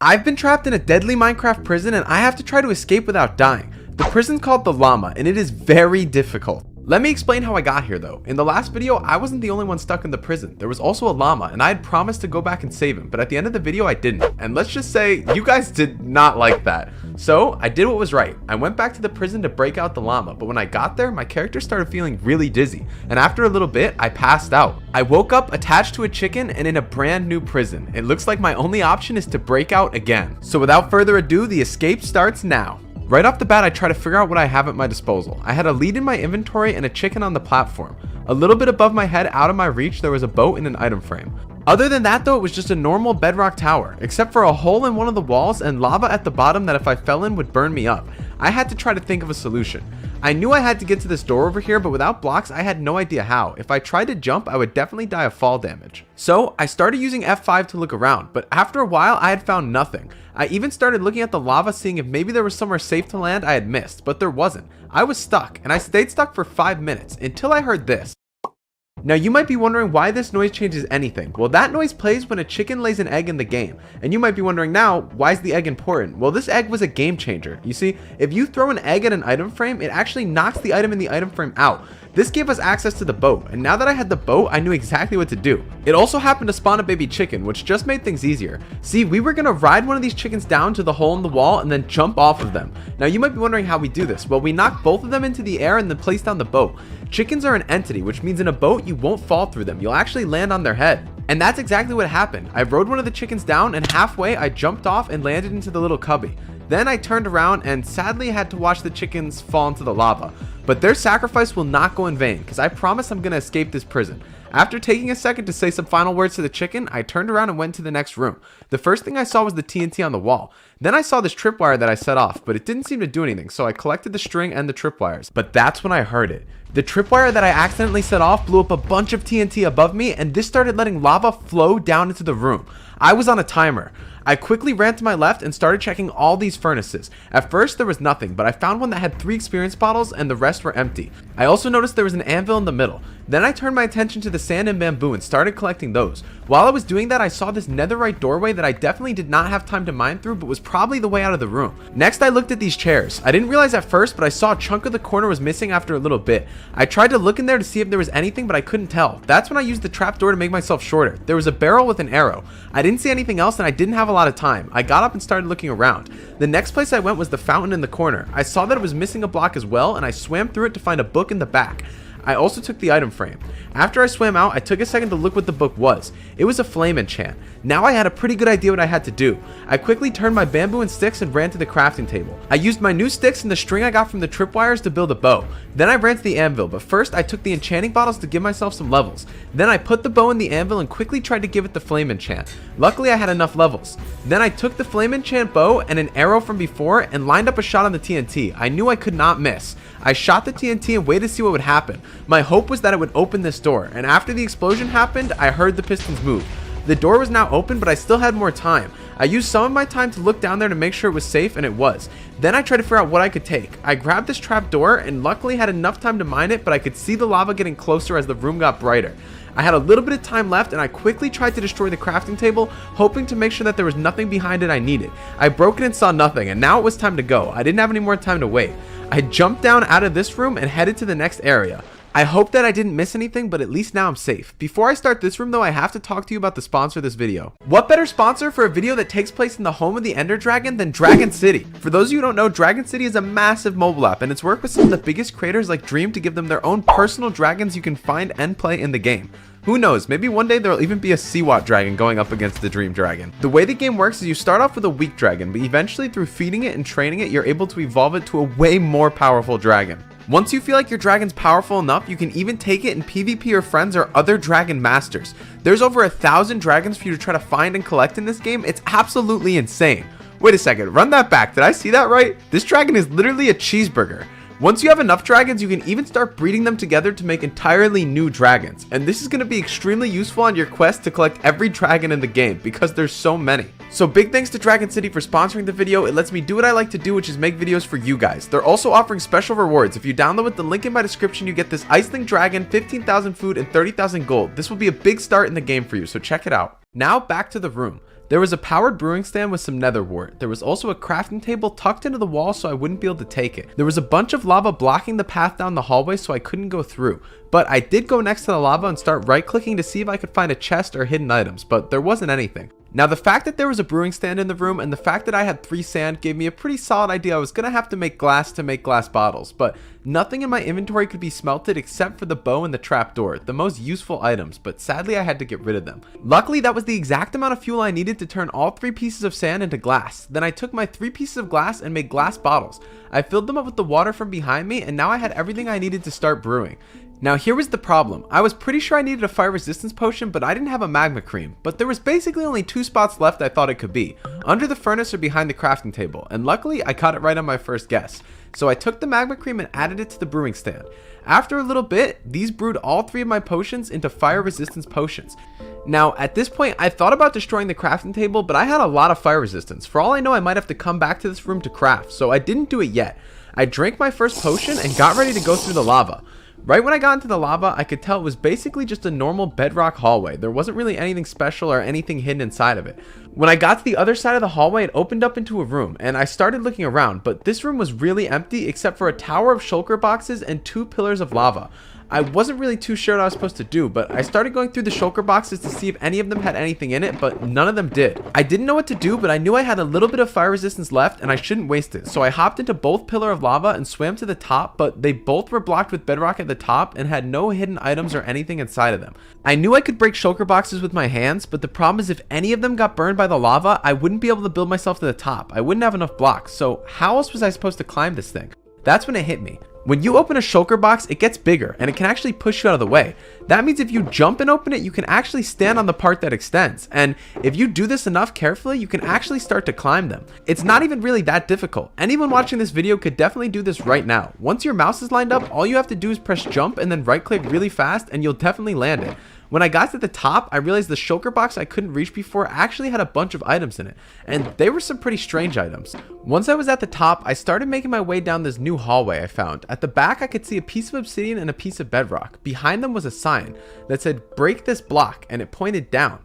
I've been trapped in a deadly Minecraft prison and I have to try to escape without dying. The prison's called the Llama and it is very difficult. Let me explain how I got here though. In the last video, I wasn't the only one stuck in the prison. There was also a llama and I had promised to go back and save him, but at the end of the video I didn't. And let's just say you guys did not like that. So I did what was right. I went back to the prison to break out the llama, but when I got there, my character started feeling really dizzy. And after a little bit, I passed out. I woke up attached to a chicken and in a brand new prison. It looks like my only option is to break out again. So without further ado, the escape starts now. Right off the bat, I try to figure out what I have at my disposal. I had a lead in my inventory and a chicken on the platform. A little bit above my head, out of my reach, there was a boat and an item frame. Other than that though, it was just a normal bedrock tower, except for a hole in one of the walls and lava at the bottom that if I fell in would burn me up. I had to try to think of a solution. I knew I had to get to this door over here, but without blocks, I had no idea how. If I tried to jump, I would definitely die of fall damage. So I started using F5 to look around, but after a while, I had found nothing. I even started looking at the lava, seeing if maybe there was somewhere safe to land I had missed, but there wasn't. I was stuck, and I stayed stuck for 5 minutes until I heard this. Now you might be wondering why this noise changes anything. Well, that noise plays when a chicken lays an egg in the game. And you might be wondering now, why is the egg important? Well, this egg was a game changer. You see, if you throw an egg at an item frame, it actually knocks the item in the item frame out. This gave us access to the boat, and now that I had the boat, I knew exactly what to do. It also happened to spawn a baby chicken, which just made things easier. See, we were gonna ride one of these chickens down to the hole in the wall and then jump off of them. Now you might be wondering how we do this. Well, we knock both of them into the air and then place down the boat. Chickens are an entity, which means in a boat, you won't fall through them. You'll actually land on their head. And that's exactly what happened. I rode one of the chickens down and halfway I jumped off and landed into the little cubby. Then I turned around and sadly had to watch the chickens fall into the lava. But their sacrifice will not go in vain because I promise I'm going to escape this prison. After taking a second to say some final words to the chicken, I turned around and went to the next room. The first thing I saw was the TNT on the wall. Then I saw this tripwire that I set off, but it didn't seem to do anything, so I collected the string and the tripwires. But that's when I heard it. The tripwire that I accidentally set off blew up a bunch of TNT above me, and this started letting lava flow down into the room. I was on a timer. I quickly ran to my left and started checking all these furnaces. At first there was nothing, but I found one that had 3 experience bottles and the rest were empty. I also noticed there was an anvil in the middle. Then I turned my attention to the sand and bamboo and started collecting those. While I was doing that, I saw this netherite doorway that I definitely did not have time to mine through, but was probably the way out of the room. Next I looked at these chairs. I didn't realize at first, but I saw a chunk of the corner was missing after a little bit. I tried to look in there to see if there was anything, but I couldn't tell. That's when I used the trapdoor to make myself shorter. There was a barrel with an arrow. I didn't see anything else and I didn't have a lot of time. I got up and started looking around. The next place I went was the fountain in the corner. I saw that it was missing a block as well, and I swam through it to find a book in the back. I also took the item frame. After I swam out, I took a second to look what the book was. It was a flame enchant. Now I had a pretty good idea what I had to do. I quickly turned my bamboo and sticks and ran to the crafting table. I used my new sticks and the string I got from the tripwires to build a bow. Then I ran to the anvil, but first I took the enchanting bottles to give myself some levels. Then I put the bow in the anvil and quickly tried to give it the flame enchant. Luckily I had enough levels. Then I took the flame enchant bow and an arrow from before and lined up a shot on the TNT. I knew I could not miss. I shot the TNT and waited to see what would happen. My hope was that it would open this door, and after the explosion happened, I heard the pistons move. The door was now open, but I still had more time. I used some of my time to look down there to make sure it was safe, and it was. Then I tried to figure out what I could take. I grabbed this trap door and luckily had enough time to mine it, but I could see the lava getting closer as the room got brighter. I had a little bit of time left and I quickly tried to destroy the crafting table, hoping to make sure that there was nothing behind it I needed. I broke it and saw nothing, and now it was time to go. I didn't have any more time to wait. I jumped down out of this room and headed to the next area. I hope that I didn't miss anything, but at least now I'm safe. Before I start this room though, I have to talk to you about the sponsor of this video. What better sponsor for a video that takes place in the home of the Ender Dragon than Dragon City? For those of you who don't know, Dragon City is a massive mobile app and it's worked with some of the biggest creators like Dream to give them their own personal dragons you can find and play in the game. Who knows, maybe one day there will even be a Seawattgaming going up against the Dream Dragon. The way the game works is you start off with a weak dragon, but eventually through feeding it and training it, you're able to evolve it to a way more powerful dragon. Once you feel like your dragon's powerful enough, you can even take it and PvP your friends or other dragon masters. There's over 1,000 dragons for you to try to find and collect in this game. It's absolutely insane. Wait a second, run that back. Did I see that right? This dragon is literally a cheeseburger. Once you have enough dragons, you can even start breeding them together to make entirely new dragons. And this is going to be extremely useful on your quest to collect every dragon in the game because there's so many. So big thanks to Dragon City for sponsoring the video. It lets me do what I like to do, which is make videos for you guys. They're also offering special rewards. If you download with the link in my description, you get this Iceling Dragon, 15,000 food, and 30,000 gold. This will be a big start in the game for you, so check it out. Now back to the room. There was a powered brewing stand with some nether wart. There was also a crafting table tucked into the wall so I wouldn't be able to take it. There was a bunch of lava blocking the path down the hallway so I couldn't go through. But I did go next to the lava and start right clicking to see if I could find a chest or hidden items, but there wasn't anything. Now the fact that there was a brewing stand in the room and the fact that I had 3 sand gave me a pretty solid idea I was going to have to make glass bottles, but nothing in my inventory could be smelted except for the bow and the trapdoor, the most useful items, but sadly I had to get rid of them. Luckily that was the exact amount of fuel I needed to turn all 3 pieces of sand into glass. Then I took my 3 pieces of glass and made glass bottles. I filled them up with the water from behind me and now I had everything I needed to start brewing. Now here was the problem. I was pretty sure I needed a fire resistance potion, but I didn't have a magma cream. But there was basically only 2 spots left I thought it could be, under the furnace or behind the crafting table, and luckily I caught it right on my first guess. So I took the magma cream and added it to the brewing stand. After a little bit, these brewed all 3 of my potions into fire resistance potions. Now at this point I thought about destroying the crafting table, but I had a lot of fire resistance. For all I know I might have to come back to this room to craft, so I didn't do it yet. I drank my first potion and got ready to go through the lava. Right when I got into the lava, I could tell it was basically just a normal bedrock hallway. There wasn't really anything special or anything hidden inside of it. When I got to the other side of the hallway, it opened up into a room, and I started looking around, but this room was really empty except for a tower of shulker boxes and 2 pillars of lava. I wasn't really too sure what I was supposed to do, but I started going through the shulker boxes to see if any of them had anything in it, but none of them did. I didn't know what to do, but I knew I had a little bit of fire resistance left and I shouldn't waste it. So I hopped into both pillar of lava and swam to the top, but they both were blocked with bedrock at the top and had no hidden items or anything inside of them. I knew I could break shulker boxes with my hands, but the problem is if any of them got burned by the lava, I wouldn't be able to build myself to the top. I wouldn't have enough blocks, so how else was I supposed to climb this thing? That's when it hit me. When you open a shulker box, it gets bigger and it can actually push you out of the way. That means if you jump and open it, you can actually stand on the part that extends. And if you do this enough carefully, you can actually start to climb them. It's not even really that difficult. Anyone watching this video could definitely do this right now. Once your mouse is lined up, all you have to do is press jump and then right click really fast and you'll definitely land it. When I got to the top, I realized the shulker box I couldn't reach before actually had a bunch of items in it, and they were some pretty strange items. Once I was at the top, I started making my way down this new hallway I found. At the back, I could see a piece of obsidian and a piece of bedrock. Behind them was a sign that said, "Break this block," and it pointed down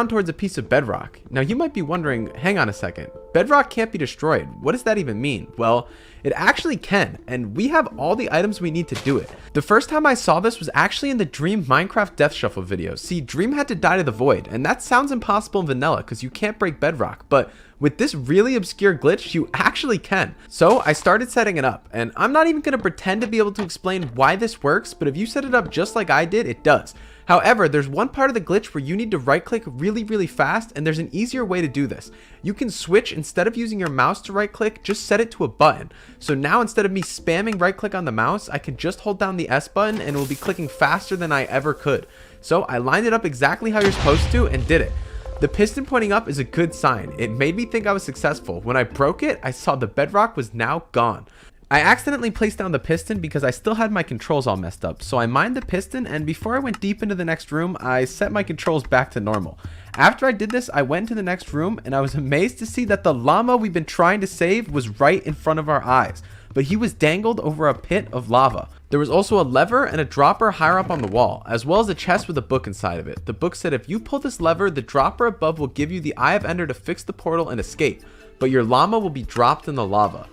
towards a piece of bedrock. Now you might be wondering, hang on a second, bedrock can't be destroyed. What does that even mean? Well, it actually can, and we have all the items we need to do it. The first time I saw this was actually in the Dream Minecraft Death Shuffle video. See, Dream had to die to the void, and that sounds impossible in vanilla because you can't break bedrock, but with this really obscure glitch, you actually can. So I started setting it up, and I'm not even going to pretend to be able to explain why this works, but if you set it up just like I did, it does. However, there's one part of the glitch where you need to right click really fast, and there's an easier way to do this. You can switch, instead of using your mouse to right click, just set it to a button. So now instead of me spamming right click on the mouse, I can just hold down the S button and it will be clicking faster than I ever could. So I lined it up exactly how you're supposed to and did it. The piston pointing up is a good sign. It made me think I was successful. When I broke it, I saw the bedrock was now gone. I accidentally placed down the piston because I still had my controls all messed up, so I mined the piston, and before I went deep into the next room, I set my controls back to normal. After I did this, I went to the next room and I was amazed to see that the llama we've been trying to save was right in front of our eyes, but he was dangled over a pit of lava. There was also a lever and a dropper higher up on the wall, as well as a chest with a book inside of it. The book said if you pull this lever, the dropper above will give you the Eye of Ender to fix the portal and escape, but your llama will be dropped in the lava.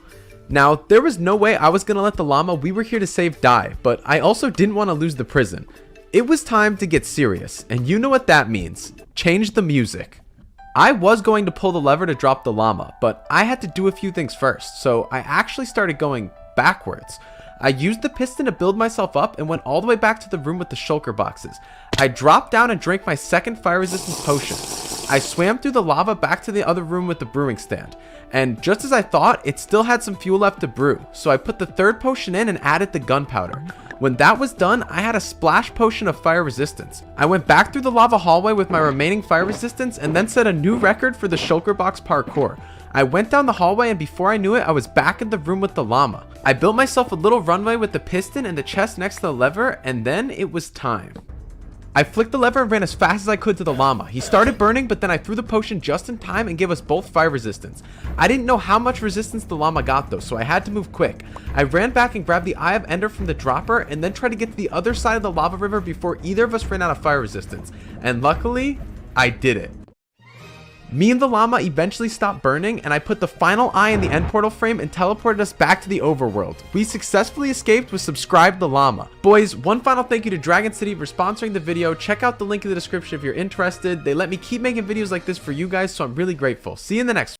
Now, there was no way I was going to let the llama we were here to save die, but I also didn't want to lose the prison. It was time to get serious, and you know what that means. Change the music. I was going to pull the lever to drop the llama, but I had to do a few things first, so I actually started going backwards. I used the piston to build myself up and went all the way back to the room with the shulker boxes. I dropped down and drank my second fire resistance potion. I swam through the lava back to the other room with the brewing stand. And just as I thought, it still had some fuel left to brew, so I put the third potion in and added the gunpowder. When that was done, I had a splash potion of fire resistance. I went back through the lava hallway with my remaining fire resistance and then set a new record for the Shulker Box parkour. I went down the hallway and before I knew it, I was back in the room with the llama. I built myself a little runway with the piston and the chest next to the lever, and then it was time. I flicked the lever and ran as fast as I could to the llama. He started burning, but then I threw the potion just in time and gave us both fire resistance. I didn't know how much resistance the llama got though, so I had to move quick. I ran back and grabbed the Eye of Ender from the dropper and then tried to get to the other side of the lava river before either of us ran out of fire resistance. And luckily, I did it. Me and the llama eventually stopped burning, and I put the final eye in the end portal frame and teleported us back to the overworld. We successfully escaped with Subscribe the Llama. Boys, one final thank you to Dragon City for sponsoring the video. Check out the link in the description if you're interested. They let me keep making videos like this for you guys, so I'm really grateful. See you in the next one.